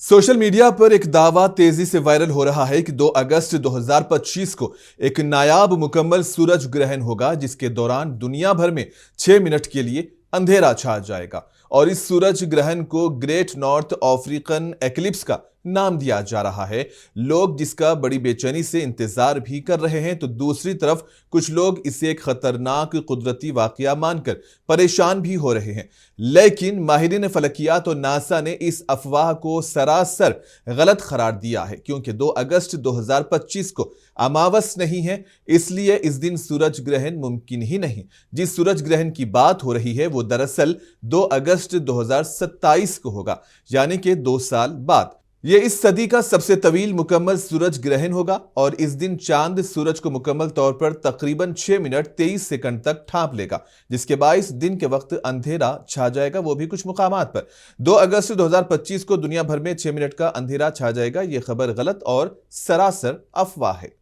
Social media पर एक दावा तेजी से वायरल हो रहा है कि 2 अगस्त 2025 को एक नायाब मुकम्मल सूरज ग्रहण होगा, जिसके दौरान दुनिया भर में 6 मिनट के लिए अंधेरा छा जाएगा। और इस सूरज ग्रहण को ग्रेट नॉर्थ अफ्रीकन एक्लिप्स का नाम दिया जा रहा है। लोग जिसका बड़ी बेचैनी से इंतजार भी कर रहे हैं, तो दूसरी तरफ कुछ लोग इसे एक खतरनाक कुदरती वाकया मानकर परेशान भी हो रहे हैं। लेकिन माहिरीन फलकियात और नासा ने इस अफवाह को सरासर गलत करार दिया है, क्योंकि 2 अगस्त 2025 को अमावस नहीं है, इसलिए इस दिन सूरज ग्रहण मुमकिन ही नहीं। जिस सूरज ग्रहण की बात हो रही है वो दरअसल 2 अगस्त 2027 को होगा, यानी कि 2 साल बाद। यह इस सदी का सबसे तवील मुकम्मल सूरज ग्रहण होगा और इस दिन चांद सूरज को मुकम्मल तौर पर तकरीबन 6 मिनट 23 सेकंड तक ढांप लेगा, जिसके बायस दिन के वक्त अंधेरा छा जाएगा, वो भी कुछ मुकामात पर। 2 अगस्त 2025 को दुनिया भर में 6 मिनट का अंधेरा छा जाएगा। यह खबर गलत और सरासर अफवाह है।